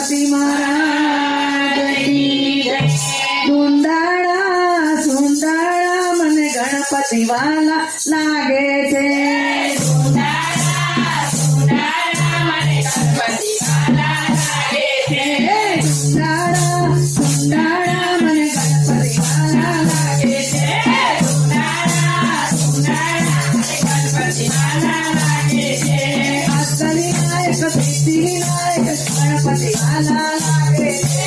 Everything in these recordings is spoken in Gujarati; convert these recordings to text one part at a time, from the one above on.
गणपति महाराज की जय। सुंदरा सुंदरा मने गणपति वाला लागे छे। સુંદરા સુંદરા મને ગણપતિ વાલા લાગે છે. સુંદરા સુંદરા મને ગણપતિ વાલા લાગે છે। સુંદરા સુંદરા મને ગણપતિ વાલા લાગે છે. અષ્ટમી નાયક સિદ્ધિ નાયક ગણપતિ વાલા લાગે છે।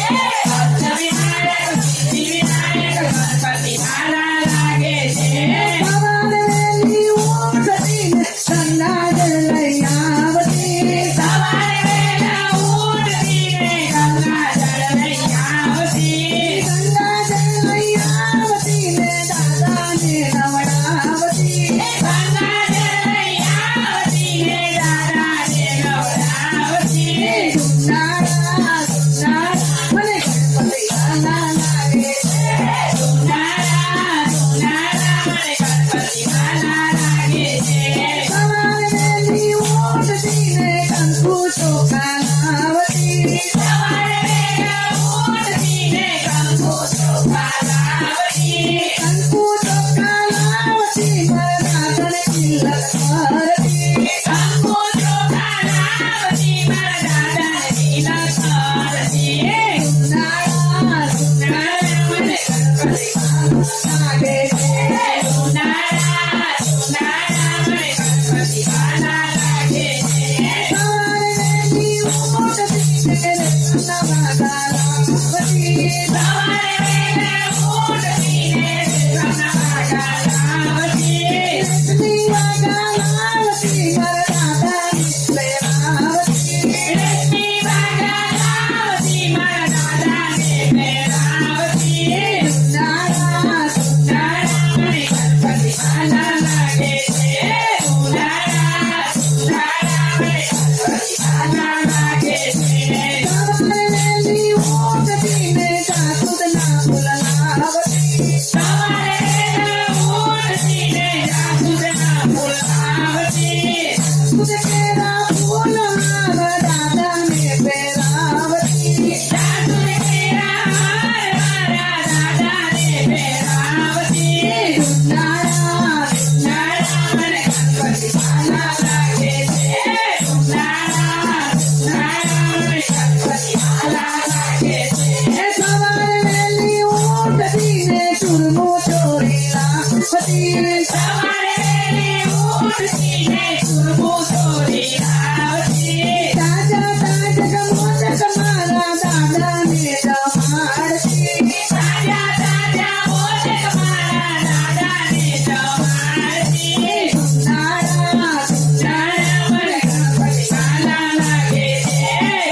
અષ્ટવિનાયક સિદ્ધિવિનાયક ગણપતિ વાલા લાગે છે. સવારે વહેલી ઉઠીને ગંગાજળ લઈ આવતી। સવારે વહેલા ઉઠીને ગંગાજળ લઈ આવતી. ગંગાજળ લઈ આવતી ને દાદાને નવડાવતી। ગંગાજળ લઈ આવતી ને દાદાને નવડાવતી. સુંદરા સુંદરા મને ગણપતિ વાલા લાગે છે। સુંદરા સુંદરા મને ગણપતિ વાલા લાગે છે. સવારે વહેલી ઉઠીને કંકુ ચોખા લાવતી। સવારે વહેલા ઉઠીને કંકુ ચોખા લાવતી. કંકુ ચોખા લાવતી મારા દાદાને તિલક કરતી। કંકુ ચોખા લાવતી મારા દાદાને તિલક કરતી. સુંદરા સુંદરા મને ગણપતિ વાલા લાગે છે। સુંદરા સુંદરા મને ગણપતિ વાલા લાગે છે. સવારે વહેલી ઉઠીને નવા ગાલાવતી। સવારે વહેલા ઉઠીને નવા ગાલાવતી. રેશમી વાગા લાવતી મારા દાદાને પહેરાવતી। રેશમી વાગા લાવતી મારા દાદાને પહેરાવતી. સુંદરા સુંદરા મને ગણપતિ વાલા લાગે છે. સુંદરા સુંદરા મને ગણપતિ વાલા લાગે છે. સવારે વહેલી ઉઠીને જાસૂદના ફૂલ લાવતી। સવારે વહેલા ઉઠીને જાસૂદના ફૂલ લાવતી. જાસૂદ કેરા ફૂલ મારા દાદાને પહેરાવતી। જાસૂદ કેરા હાર મારા દાદાને પહેરાવતી. સુંદરા સુંદરા મને ગણપતિ વાલા લાગે છે. સુંદરા સુંદરા મને ગણપતિ વાલા લાગે છે. સવારે વહેલી ઉઠીને ચૂરમો ચોરી લાવતી। સવારે વહેલી ઉઠીને ચૂરમો ચોરી લાવતી. તાજા તાજા મોદક મારા દાદાને જમાડતી। તાજા તાજા મોદક મારા દાદાને જમાડતી. સુંદરા સુંદરા મને ગણપતિ વાલા લાગે છે.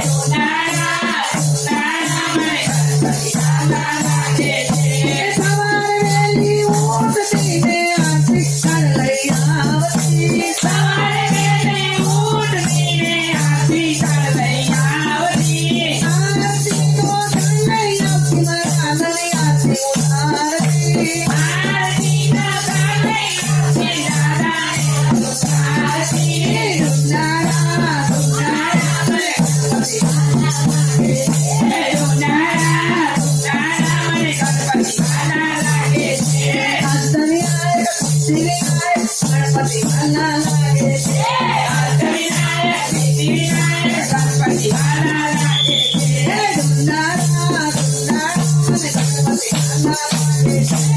સુંદરા સુંદરા મને ગણપતિ વાલા લાગે છે. સવારે વહેલી ઉઠીને આરતી લઈ આવતી। સવારે વહેલી ઉઠીને આરતી લઈ આવતી. આરતી તો લઈ આવતી મારા દાદાને આરતી ઉતારતી। આરતી ના ગાને આવતી દાદાને ઉતારતી. સુંદરા સુંદરા મને ગણપતિ વાલા લાગે છે. સુંદરા સુંદરા મને ગણપતિ વાલા લાગે છે. અષ્ટમી નાયક સિદ્ધિ નાયક ગણપતિ વાલા લાગે છે। અષ્ટવિનાયક સિદ્ધિવિનાયક ગણપતિ વાલા લાગે છે. સુંદરા સુંદરા મને ગણપતિ વાલા લાગે છે।